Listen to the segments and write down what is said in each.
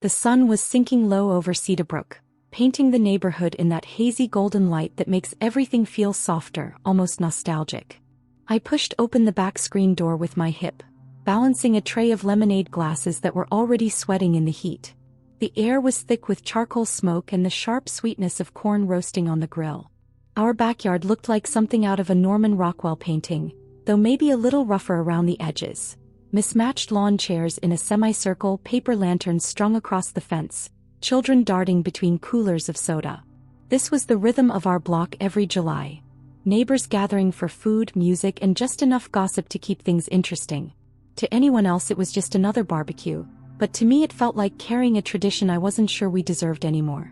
The sun was sinking low over Cedarbrook, painting the neighborhood in that hazy golden light that makes everything feel softer, almost nostalgic. I pushed open the back screen door with my hip, balancing a tray of lemonade glasses that were already sweating in the heat. The air was thick with charcoal smoke and the sharp sweetness of corn roasting on the grill. Our backyard looked like something out of a Norman Rockwell painting, though maybe a little rougher around the edges. Mismatched lawn chairs in a semicircle, paper lanterns strung across the fence, children darting between coolers of soda. This was the rhythm of our block every July. Neighbors gathering for food, music, and just enough gossip to keep things interesting. To anyone else it was just another barbecue, but to me it felt like carrying a tradition I wasn't sure we deserved anymore.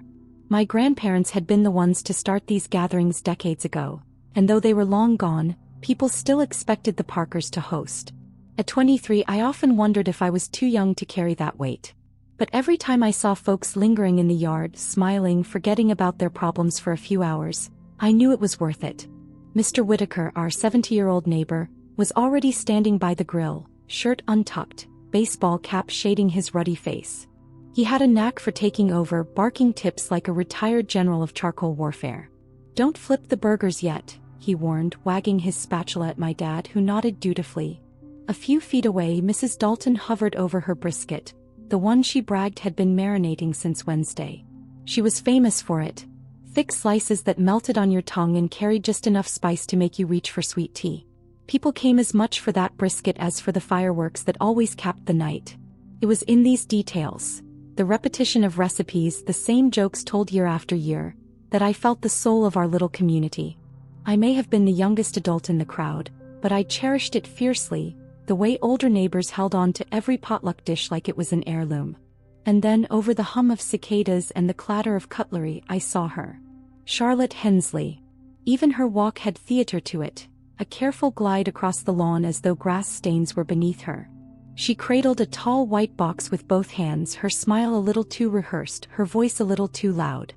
My grandparents had been the ones to start these gatherings decades ago, and though they were long gone, people still expected the Parkers to host. At 23 I often wondered if I was too young to carry that weight. But every time I saw folks lingering in the yard, smiling, forgetting about their problems for a few hours, I knew it was worth it. Mr. Whitaker, our 70-year-old neighbor, was already standing by the grill, shirt untucked, baseball cap shading his ruddy face. He had a knack for taking over, barking tips like a retired general of charcoal warfare. "Don't flip the burgers yet," he warned, wagging his spatula at my dad, who nodded dutifully. A few feet away, Mrs. Dalton hovered over her brisket, the one she bragged had been marinating since Wednesday. She was famous for it. Thick slices that melted on your tongue and carried just enough spice to make you reach for sweet tea. People came as much for that brisket as for the fireworks that always capped the night. It was in these details, the repetition of recipes, the same jokes told year after year, that I felt the soul of our little community. I may have been the youngest adult in the crowd, but I cherished it fiercely, the way older neighbors held on to every potluck dish like it was an heirloom. And then, over the hum of cicadas and the clatter of cutlery, I saw her. Charlotte Hensley. Even her walk had theater to it, a careful glide across the lawn as though grass stains were beneath her. She cradled a tall white box with both hands, her smile a little too rehearsed, her voice a little too loud.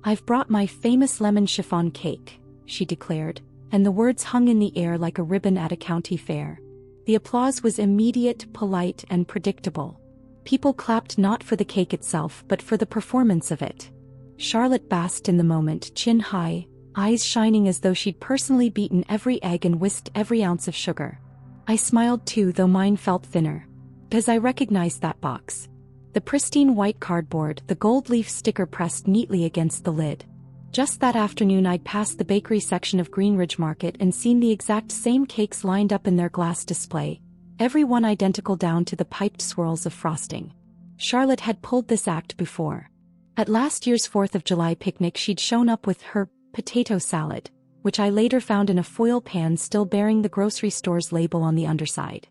"I've brought my famous lemon chiffon cake," she declared, and the words hung in the air like a ribbon at a county fair. The applause was immediate, polite, and predictable. People clapped not for the cake itself but for the performance of it. Charlotte basked in the moment, chin high, eyes shining as though she'd personally beaten every egg and whisked every ounce of sugar. I smiled too, though mine felt thinner. Because I recognized that box. The pristine white cardboard, the gold leaf sticker pressed neatly against the lid. Just that afternoon I'd passed the bakery section of Greenridge Market and seen the exact same cakes lined up in their glass display, every one identical down to the piped swirls of frosting. Charlotte had pulled this act before. At last year's 4th of July picnic she'd shown up with her potato salad, which I later found in a foil pan still bearing the grocery store's label on the underside.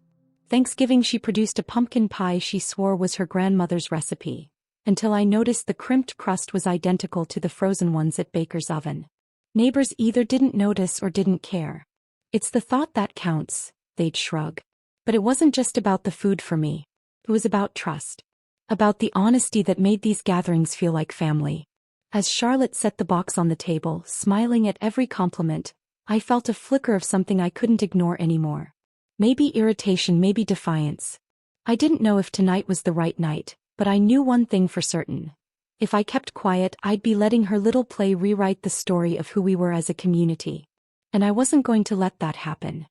Thanksgiving she produced a pumpkin pie she swore was her grandmother's recipe, until I noticed the crimped crust was identical to the frozen ones at Baker's oven. Neighbors either didn't notice or didn't care. "It's the thought that counts," they'd shrug. But it wasn't just about the food for me. It was about trust. About the honesty that made these gatherings feel like family. As Charlotte set the box on the table, smiling at every compliment, I felt a flicker of something I couldn't ignore anymore. Maybe irritation, maybe defiance. I didn't know if tonight was the right night, but I knew one thing for certain. If I kept quiet, I'd be letting her little play rewrite the story of who we were as a community. And I wasn't going to let that happen.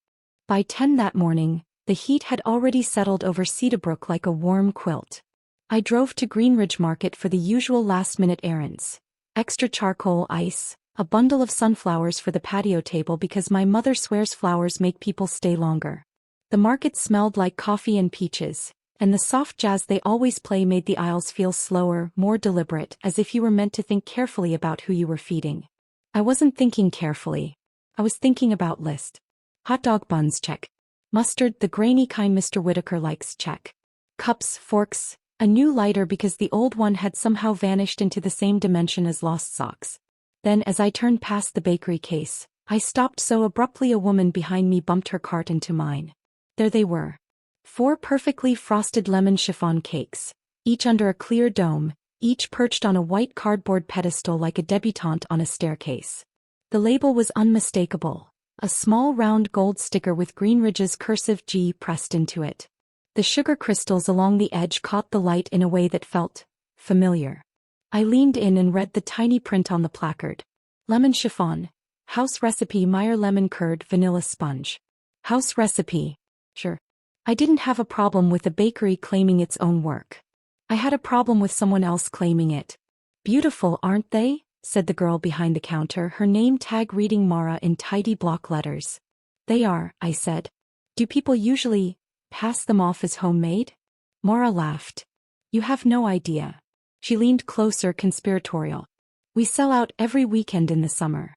By 10 that morning, the heat had already settled over Cedarbrook like a warm quilt. I drove to Greenridge Market for the usual last-minute errands. Extra charcoal, ice, a bundle of sunflowers for the patio table because my mother swears flowers make people stay longer. The market smelled like coffee and peaches, and the soft jazz they always play made the aisles feel slower, more deliberate, as if you were meant to think carefully about who you were feeding. I wasn't thinking carefully. I was thinking about list. Hot dog buns, check. Mustard, the grainy kind Mr. Whitaker likes, check. Cups, forks, a new lighter because the old one had somehow vanished into the same dimension as lost socks. Then as I turned past the bakery case, I stopped so abruptly a woman behind me bumped her cart into mine. There they were. 4 perfectly frosted lemon chiffon cakes, each under a clear dome, each perched on a white cardboard pedestal like a debutante on a staircase. The label was unmistakable, a small round gold sticker with Greenridge's cursive G pressed into it. The sugar crystals along the edge caught the light in a way that felt familiar. I leaned in and read the tiny print on the placard. Lemon chiffon. House recipe Meyer lemon curd vanilla sponge. House recipe. Sure. I didn't have a problem with the bakery claiming its own work. I had a problem with someone else claiming it. Beautiful, aren't they? Said the girl behind the counter, her name tag reading Mara in tidy block letters. They are, I said. Do people usually pass them off as homemade? Mara laughed. You have no idea. She leaned closer, conspiratorial. We sell out every weekend in the summer.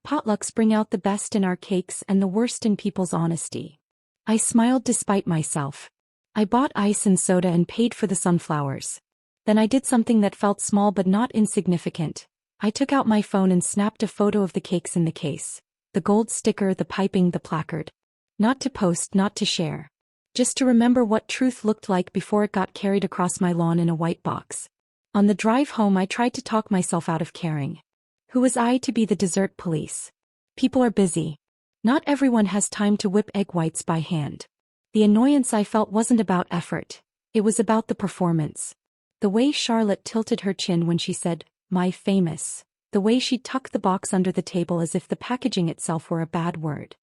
Potlucks bring out the best in our cakes and the worst in people's honesty. I smiled despite myself. I bought ice and soda and paid for the sunflowers. Then I did something that felt small but not insignificant. I took out my phone and snapped a photo of the cakes in the case. The gold sticker, the piping, the placard. Not to post, not to share. Just to remember what truth looked like before it got carried across my lawn in a white box. On the drive home I tried to talk myself out of caring. Who was I to be the dessert police? People are busy. Not everyone has time to whip egg whites by hand. The annoyance I felt wasn't about effort. It was about the performance. The way Charlotte tilted her chin when she said, "My famous." The way she tucked the box under the table as if the packaging itself were a bad word.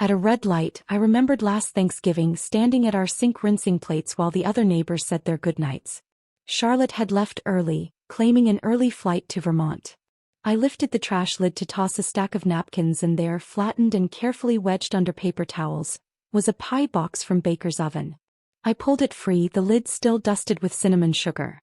At a red light, I remembered last Thanksgiving standing at our sink rinsing plates while the other neighbors said their goodnights. Charlotte had left early, claiming an early flight to Vermont. I lifted the trash lid to toss a stack of napkins, and there, flattened and carefully wedged under paper towels, was a pie box from Baker's Oven. I pulled it free, the lid still dusted with cinnamon sugar.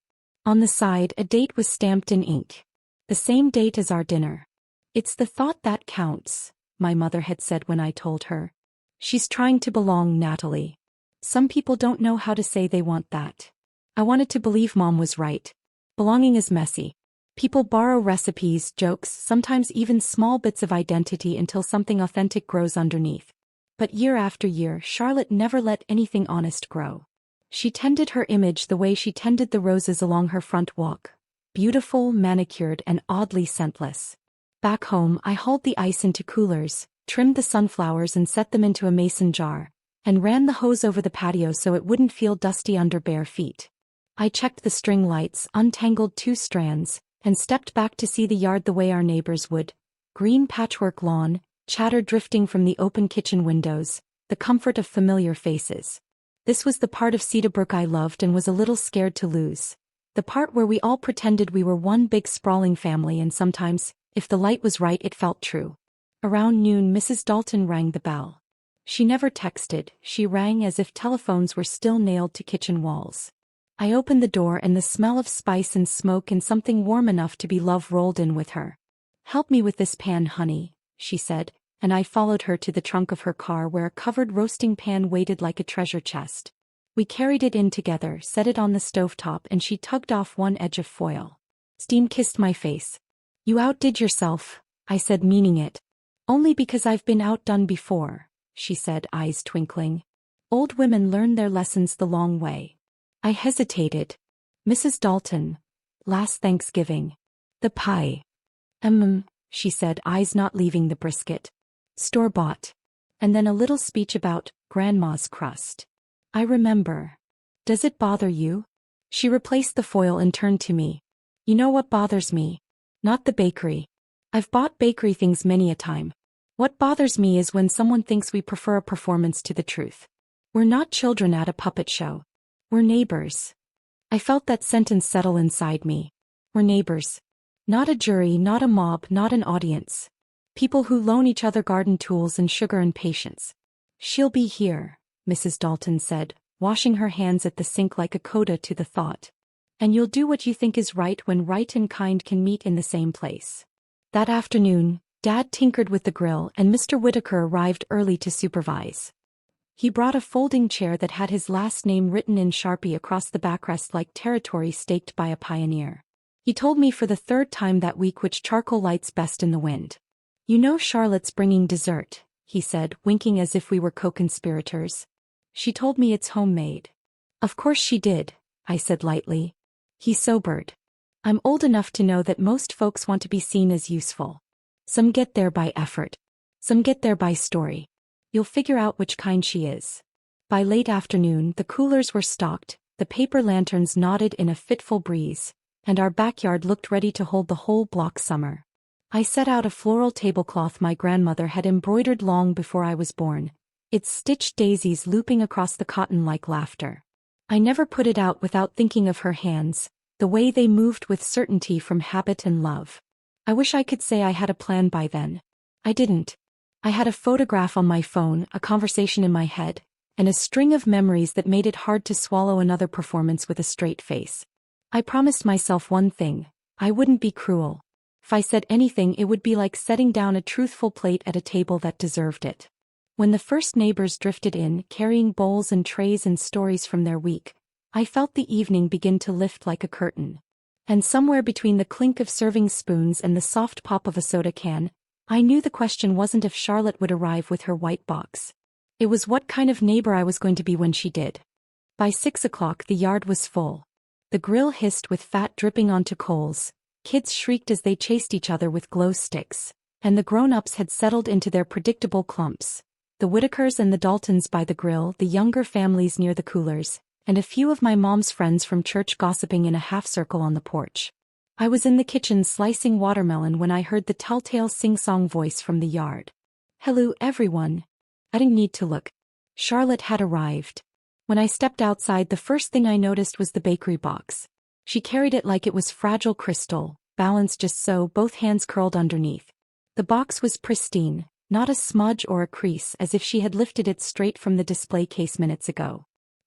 On the side, a date was stamped in ink. The same date as our dinner. It's the thought that counts, my mother had said when I told her. She's trying to belong, Natalie. Some people don't know how to say they want that. I wanted to believe Mom was right. Belonging is messy. People borrow recipes, jokes, sometimes even small bits of identity until something authentic grows underneath. But year after year, Charlotte never let anything honest grow. She tended her image the way she tended the roses along her front walk. Beautiful, manicured, and oddly scentless. Back home, I hauled the ice into coolers, trimmed the sunflowers and set them into a mason jar, and ran the hose over the patio so it wouldn't feel dusty under bare feet. I checked the string lights, untangled 2 strands, and stepped back to see the yard the way our neighbors would. Green patchwork lawn, chatter drifting from the open kitchen windows, the comfort of familiar faces. This was the part of Cedarbrook I loved and was a little scared to lose. The part where we all pretended we were one big sprawling family, and sometimes, if the light was right, it felt true. Around noon, Mrs. Dalton rang the bell. She never texted, she rang as if telephones were still nailed to kitchen walls. I opened the door and the smell of spice and smoke and something warm enough to be love rolled in with her. "Help me with this pan, honey," she said, and I followed her to the trunk of her car where a covered roasting pan waited like a treasure chest. We carried it in together, set it on the stovetop, and she tugged off one edge of foil. Steam kissed my face. "You outdid yourself," I said, meaning it. "Only because I've been outdone before," she said, eyes twinkling. "Old women learn their lessons the long way." I hesitated. "Mrs. Dalton, last Thanksgiving. The pie." She said, eyes not leaving the brisket. "Store-bought." And then a little speech about Grandma's crust. "I remember. Does it bother you?" She replaced the foil and turned to me. "You know what bothers me? Not the bakery. I've bought bakery things many a time. What bothers me is when someone thinks we prefer a performance to the truth. We're not children at a puppet show. We're neighbors." I felt that sentence settle inside me. We're neighbors. Not a jury, not a mob, not an audience. People who loan each other garden tools and sugar and patience. "She'll be here," Mrs. Dalton said, washing her hands at the sink like a coda to the thought. "And you'll do what you think is right when right and kind can meet in the same place." That afternoon, Dad tinkered with the grill and Mr. Whitaker arrived early to supervise. He brought a folding chair that had his last name written in Sharpie across the backrest like territory staked by a pioneer. He told me for the 3rd time that week which charcoal lights best in the wind. "You know Charlotte's bringing dessert," he said, winking as if we were co-conspirators. "She told me it's homemade." "Of course she did," I said lightly. He sobered. "I'm old enough to know that most folks want to be seen as useful. Some get there by effort. Some get there by story. You'll figure out which kind she is." By late afternoon, the coolers were stocked, the paper lanterns nodded in a fitful breeze, and our backyard looked ready to hold the whole block summer. I set out a floral tablecloth my grandmother had embroidered long before I was born, its stitched daisies looping across the cotton like laughter. I never put it out without thinking of her hands, the way they moved with certainty from habit and love. I wish I could say I had a plan by then. I didn't. I had a photograph on my phone, a conversation in my head, and a string of memories that made it hard to swallow another performance with a straight face. I promised myself one thing: I wouldn't be cruel. If I said anything, it would be like setting down a truthful plate at a table that deserved it. When the first neighbors drifted in, carrying bowls and trays and stories from their week, I felt the evening begin to lift like a curtain. And somewhere between the clink of serving spoons and the soft pop of a soda can, I knew the question wasn't if Charlotte would arrive with her white box. It was what kind of neighbor I was going to be when she did. By 6 o'clock the yard was full. The grill hissed with fat dripping onto coals, kids shrieked as they chased each other with glow sticks, and the grown-ups had settled into their predictable clumps. The Whitakers and the Daltons by the grill, the younger families near the coolers, and a few of my mom's friends from church gossiping in a half-circle on the porch. I was in the kitchen slicing watermelon when I heard the telltale sing-song voice from the yard. "Hello, everyone." I didn't need to look. Charlotte had arrived. When I stepped outside, the first thing I noticed was the bakery box. She carried it like it was fragile crystal, balanced just so, both hands curled underneath. The box was pristine, not a smudge or a crease, as if she had lifted it straight from the display case minutes ago.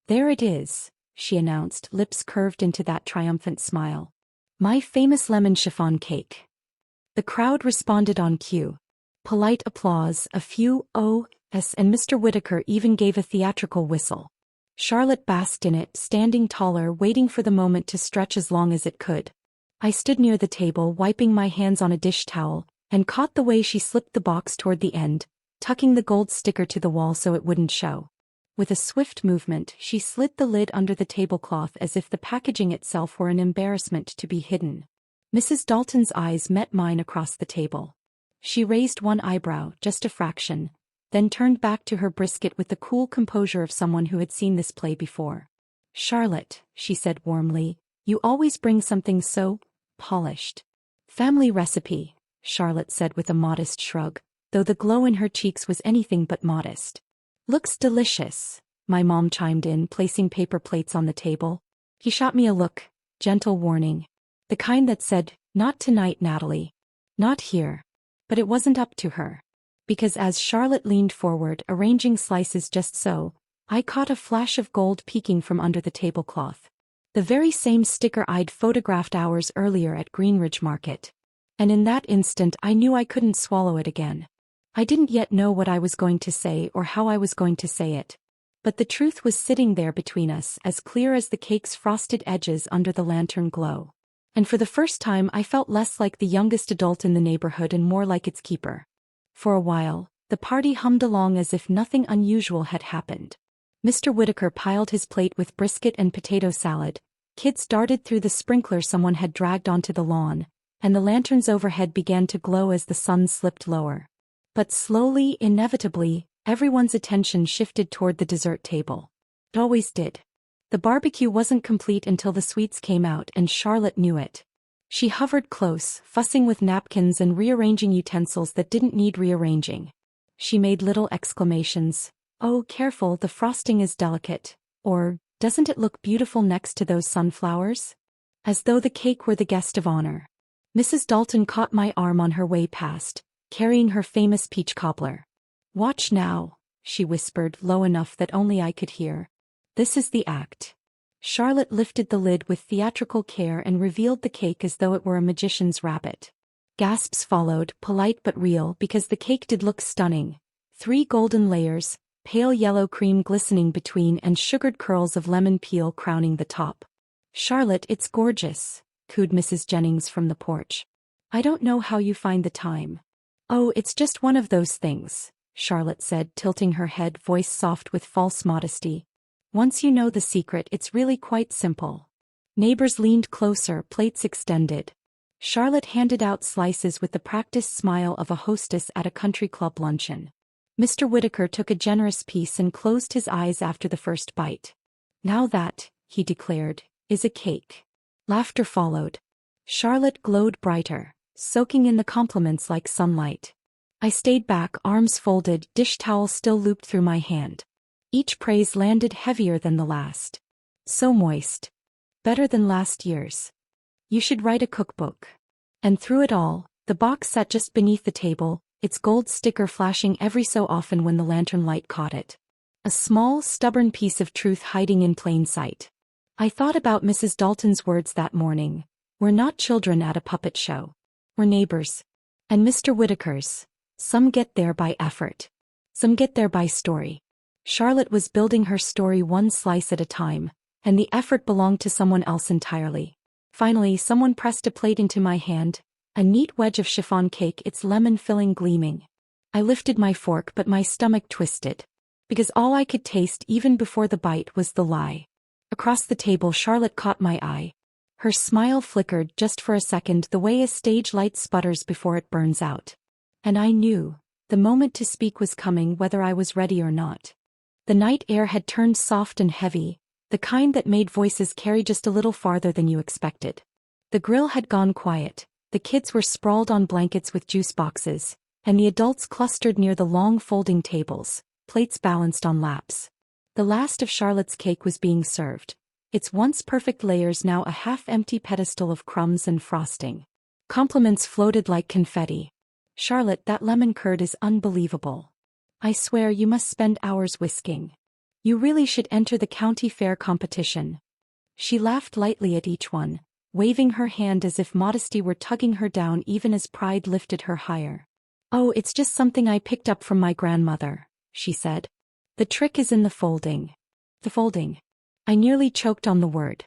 "There it is," she announced, lips curved into that triumphant smile. "My famous lemon chiffon cake." The crowd responded on cue. Polite applause, a few "ohs," and Mr. Whitaker even gave a theatrical whistle. Charlotte basked in it, standing taller, waiting for the moment to stretch as long as it could. I stood near the table, wiping my hands on a dish towel, and caught the way she slipped the box toward the end, tucking the gold sticker to the wall so it wouldn't show. With a swift movement, she slid the lid under the tablecloth as if the packaging itself were an embarrassment to be hidden. Mrs. Dalton's eyes met mine across the table. She raised one eyebrow, just a fraction, then turned back to her brisket with the cool composure of someone who had seen this play before. "Charlotte," she said warmly, "you always bring something so polished." "Family recipe," Charlotte said with a modest shrug, though the glow in her cheeks was anything but modest. "Looks delicious," my mom chimed in, placing paper plates on the table. He shot me a look, gentle warning. The kind that said, "Not tonight, Natalie. Not here." But it wasn't up to her. Because as Charlotte leaned forward, arranging slices just so, I caught a flash of gold peeking from under the tablecloth. The very same sticker I'd photographed hours earlier at Greenridge Market. And in that instant I knew I couldn't swallow it again. I didn't yet know what I was going to say or how I was going to say it. But the truth was sitting there between us, as clear as the cake's frosted edges under the lantern glow. And for the first time I felt less like the youngest adult in the neighborhood and more like its keeper. For a while, the party hummed along as if nothing unusual had happened. Mr. Whitaker piled his plate with brisket and potato salad, kids darted through the sprinkler someone had dragged onto the lawn, and the lanterns overhead began to glow as the sun slipped lower. But slowly, inevitably, everyone's attention shifted toward the dessert table. It always did. The barbecue wasn't complete until the sweets came out, and Charlotte knew it. She hovered close, fussing with napkins and rearranging utensils that didn't need rearranging. She made little exclamations. "Oh, careful, the frosting is delicate," or, "Doesn't it look beautiful next to those sunflowers?" As though the cake were the guest of honor. Mrs. Dalton caught my arm on her way past, carrying her famous peach cobbler. "Watch now," she whispered, low enough that only I could hear. "This is the act." Charlotte lifted the lid with theatrical care and revealed the cake as though it were a magician's rabbit. Gasps followed, polite but real, because the cake did look stunning. 3 golden layers, pale yellow cream glistening between and sugared curls of lemon peel crowning the top. "Charlotte, it's gorgeous," cooed Mrs. Jennings from the porch. "I don't know how you find the time." "Oh, it's just one of those things," Charlotte said, tilting her head, voice soft with false modesty. "Once you know the secret, it's really quite simple." Neighbors leaned closer, plates extended. Charlotte handed out slices with the practiced smile of a hostess at a country club luncheon. Mr. Whitaker took a generous piece and closed his eyes after the first bite. "Now that," he declared, "is a cake." Laughter followed. Charlotte glowed brighter, soaking in the compliments like sunlight. I stayed back, arms folded, dish towel still looped through my hand. Each praise landed heavier than the last. So moist. Better than last year's. You should write a cookbook. And through it all, the box sat just beneath the table, its gold sticker flashing every so often when the lantern light caught it. A small, stubborn piece of truth hiding in plain sight. I thought about Mrs. Dalton's words that morning. We're not children at a puppet show. We're neighbors. And Mr. Whitaker's. Some get there by effort. Some get there by story. Charlotte was building her story one slice at a time, and the effort belonged to someone else entirely. Finally, someone pressed a plate into my hand, a neat wedge of chiffon cake, its lemon filling gleaming. I lifted my fork, but my stomach twisted. Because all I could taste even before the bite was the lie. Across the table, Charlotte caught my eye. Her smile flickered just for a second, the way a stage light sputters before it burns out. And I knew, the moment to speak was coming, whether I was ready or not. The night air had turned soft and heavy, the kind that made voices carry just a little farther than you expected. The grill had gone quiet, the kids were sprawled on blankets with juice boxes, and the adults clustered near the long folding tables, plates balanced on laps. The last of Charlotte's cake was being served, its once perfect layers now a half-empty pedestal of crumbs and frosting. Compliments floated like confetti. Charlotte, that lemon curd is unbelievable. I swear you must spend hours whisking. You really should enter the county fair competition. She laughed lightly at each one, waving her hand as if modesty were tugging her down even as pride lifted her higher. Oh, it's just something I picked up from my grandmother, she said. The trick is in the folding. The folding. I nearly choked on the word.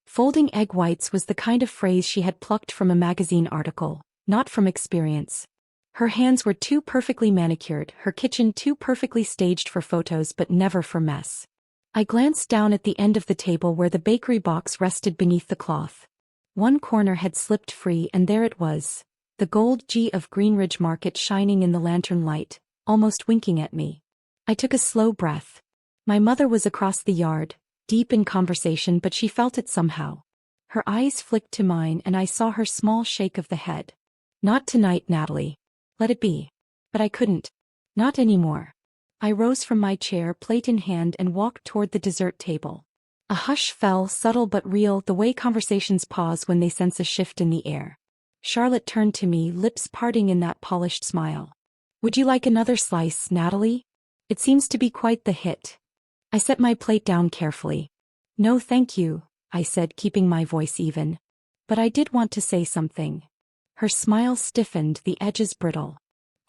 Folding egg whites was the kind of phrase she had plucked from a magazine article, not from experience. Her hands were too perfectly manicured, her kitchen too perfectly staged for photos but never for mess. I glanced down at the end of the table where the bakery box rested beneath the cloth. One corner had slipped free and there it was, the gold G of Greenridge Market shining in the lantern light, almost winking at me. I took a slow breath. My mother was across the yard, deep in conversation, but she felt it somehow. Her eyes flicked to mine and I saw her small shake of the head. Not tonight, Natalie. Let it be. But I couldn't. Not anymore. I rose from my chair, plate in hand, and walked toward the dessert table. A hush fell, subtle but real, the way conversations pause when they sense a shift in the air. Charlotte turned to me, lips parting in that polished smile. Would you like another slice, Natalie? It seems to be quite the hit. I set my plate down carefully. No thank you, I said, keeping my voice even. But I did want to say something. Her smile stiffened, the edges brittle.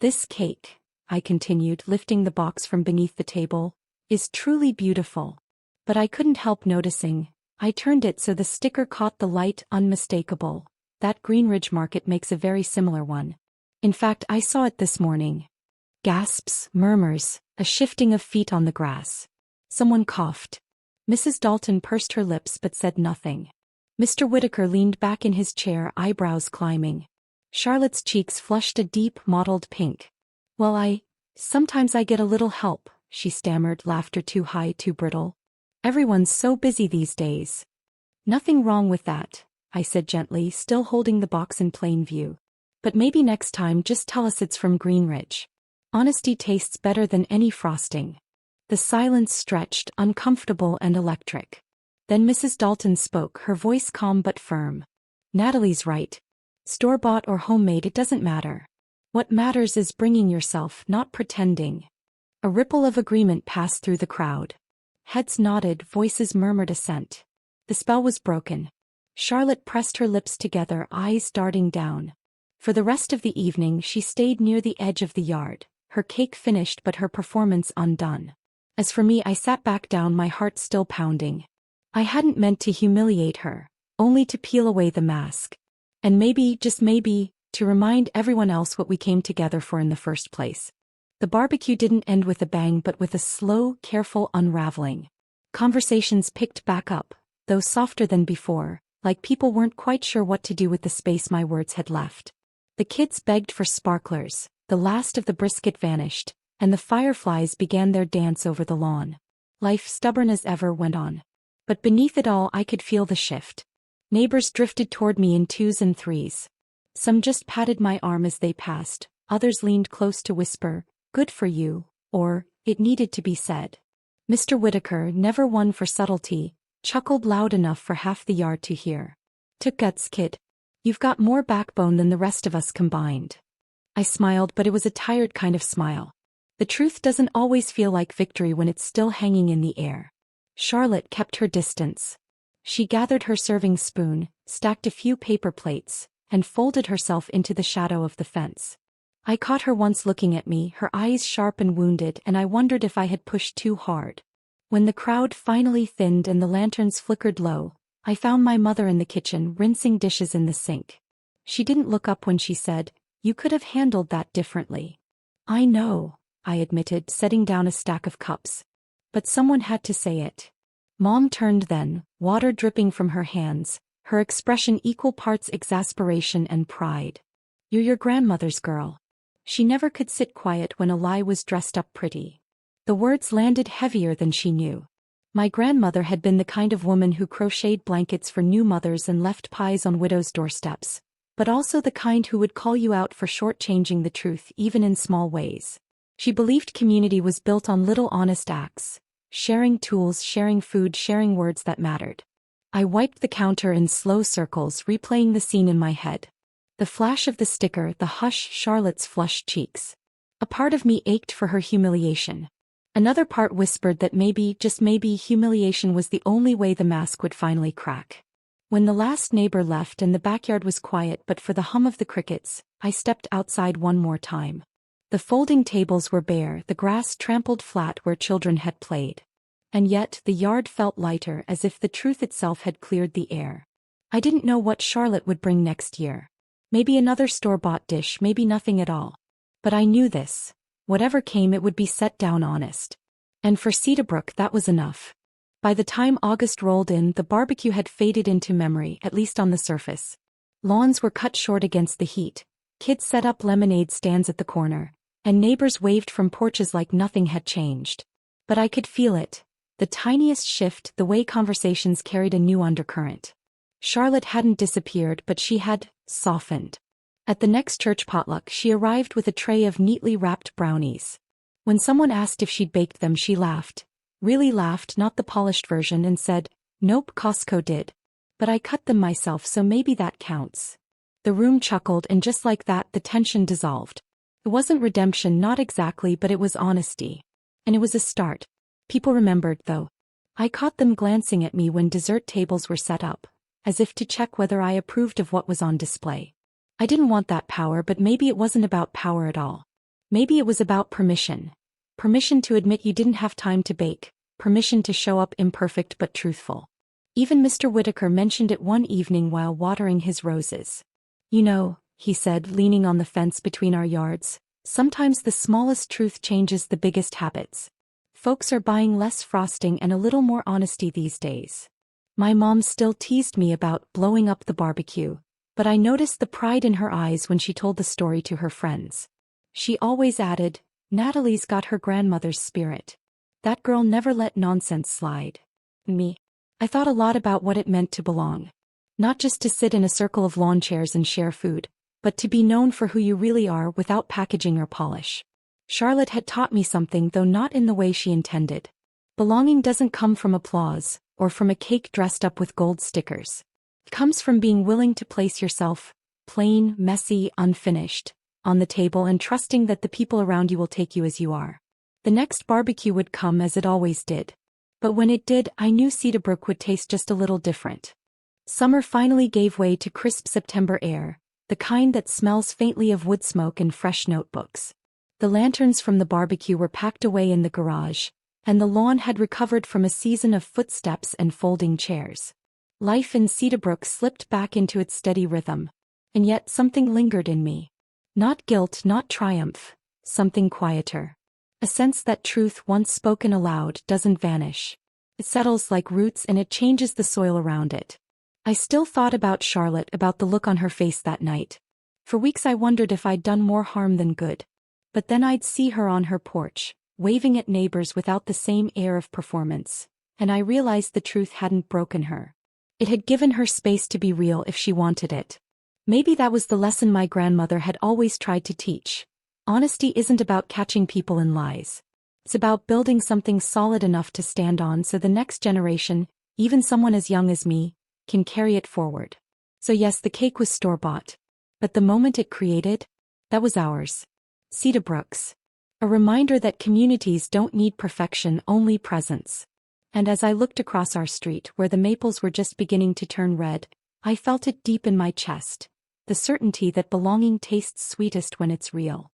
This cake, I continued, lifting the box from beneath the table, is truly beautiful. But I couldn't help noticing. I turned it so the sticker caught the light, unmistakable. That Greenridge Market makes a very similar one. In fact, I saw it this morning. Gasps, murmurs, a shifting of feet on the grass. Someone coughed. Mrs. Dalton pursed her lips but said nothing. Mr. Whitaker leaned back in his chair, eyebrows climbing. Charlotte's cheeks flushed a deep, mottled pink. Well, sometimes I get a little help, she stammered, laughter too high, too brittle. Everyone's so busy these days. Nothing wrong with that, I said gently, still holding the box in plain view. But maybe next time just tell us it's from Greenridge. Honesty tastes better than any frosting. The silence stretched, uncomfortable and electric. Then Mrs. Dalton spoke, her voice calm but firm. Natalie's right. Store-bought or homemade, it doesn't matter. What matters is bringing yourself, not pretending. A ripple of agreement passed through the crowd. Heads nodded, voices murmured assent. The spell was broken. Charlotte pressed her lips together, eyes darting down. For the rest of the evening she stayed near the edge of the yard, her cake finished but her performance undone. As for me, I sat back down, my heart still pounding. I hadn't meant to humiliate her, only to peel away the mask. And maybe, just maybe, to remind everyone else what we came together for in the first place. The barbecue didn't end with a bang but with a slow, careful unraveling. Conversations picked back up, though softer than before, like people weren't quite sure what to do with the space my words had left. The kids begged for sparklers, the last of the brisket vanished, and the fireflies began their dance over the lawn. Life, stubborn as ever, went on. But beneath it all I could feel the shift. Neighbors drifted toward me in twos and threes. Some just patted my arm as they passed, others leaned close to whisper, "Good for you," or, "It needed to be said." Mr. Whitaker, never one for subtlety, chuckled loud enough for half the yard to hear. "Took guts, kid. You've got more backbone than the rest of us combined." I smiled, but it was a tired kind of smile. The truth doesn't always feel like victory when it's still hanging in the air. Charlotte kept her distance. She gathered her serving spoon, stacked a few paper plates, and folded herself into the shadow of the fence. I caught her once looking at me, her eyes sharp and wounded, and I wondered if I had pushed too hard. When the crowd finally thinned and the lanterns flickered low, I found my mother in the kitchen rinsing dishes in the sink. She didn't look up when she said, "You could have handled that differently." "I know," I admitted, setting down a stack of cups. "But someone had to say it." Mom turned then, water dripping from her hands, her expression equal parts exasperation and pride. "You're your grandmother's girl. She never could sit quiet when a lie was dressed up pretty." The words landed heavier than she knew. My grandmother had been the kind of woman who crocheted blankets for new mothers and left pies on widows' doorsteps, but also the kind who would call you out for shortchanging the truth even in small ways. She believed community was built on little honest acts, sharing tools, sharing food, sharing words that mattered. I wiped the counter in slow circles, replaying the scene in my head. The flash of the sticker, the hush, Charlotte's flushed cheeks. A part of me ached for her humiliation. Another part whispered that maybe, just maybe, humiliation was the only way the mask would finally crack. When the last neighbor left and the backyard was quiet but for the hum of the crickets, I stepped outside one more time. The folding tables were bare, the grass trampled flat where children had played. And yet the yard felt lighter, as if the truth itself had cleared the air. I didn't know what Charlotte would bring next year. Maybe another store-bought dish, maybe nothing at all. But I knew this. Whatever came, it would be set down honest. And for Cedarbrook, that was enough. By the time August rolled in, the barbecue had faded into memory, at least on the surface. Lawns were cut short against the heat, kids set up lemonade stands at the corner, and neighbors waved from porches like nothing had changed. But I could feel it. The tiniest shift, the way conversations carried a new undercurrent. Charlotte hadn't disappeared, but she had softened. At the next church potluck, she arrived with a tray of neatly wrapped brownies. When someone asked if she'd baked them, she laughed. Really laughed, not the polished version, and said, "Nope, Costco did. But I cut them myself, so maybe that counts." The room chuckled, and just like that, the tension dissolved. It wasn't redemption, not exactly, but it was honesty. And it was a start. People remembered, though. I caught them glancing at me when dessert tables were set up, as if to check whether I approved of what was on display. I didn't want that power, but maybe it wasn't about power at all. Maybe it was about permission. Permission to admit you didn't have time to bake, permission to show up imperfect but truthful. Even Mr. Whitaker mentioned it one evening while watering his roses. "You know," he said, leaning on the fence between our yards, "sometimes the smallest truth changes the biggest habits. Folks are buying less frosting and a little more honesty these days." My mom still teased me about blowing up the barbecue, but I noticed the pride in her eyes when she told the story to her friends. She always added, "Natalie's got her grandmother's spirit. That girl never let nonsense slide." Me. I thought a lot about what it meant to belong. Not just to sit in a circle of lawn chairs and share food, but to be known for who you really are without packaging or polish. Charlotte had taught me something, though not in the way she intended. Belonging doesn't come from applause, or from a cake dressed up with gold stickers. It comes from being willing to place yourself, plain, messy, unfinished, on the table and trusting that the people around you will take you as you are. The next barbecue would come as it always did. But when it did, I knew Cedarbrook would taste just a little different. Summer finally gave way to crisp September air, the kind that smells faintly of wood smoke and fresh notebooks. The lanterns from the barbecue were packed away in the garage, and the lawn had recovered from a season of footsteps and folding chairs. Life in Cedarbrook slipped back into its steady rhythm. And yet something lingered in me. Not guilt, not triumph, something quieter. A sense that truth once spoken aloud doesn't vanish. It settles like roots and it changes the soil around it. I still thought about Charlotte, about the look on her face that night. For weeks I wondered if I'd done more harm than good. But then I'd see her on her porch, waving at neighbors without the same air of performance, and I realized the truth hadn't broken her. It had given her space to be real if she wanted it. Maybe that was the lesson my grandmother had always tried to teach. Honesty isn't about catching people in lies. It's about building something solid enough to stand on so the next generation, even someone as young as me, can carry it forward. So yes, the cake was store-bought. But the moment it created, that was ours. Cedarbrook's. A reminder that communities don't need perfection, only presence. And as I looked across our street where the maples were just beginning to turn red, I felt it deep in my chest. The certainty that belonging tastes sweetest when it's real.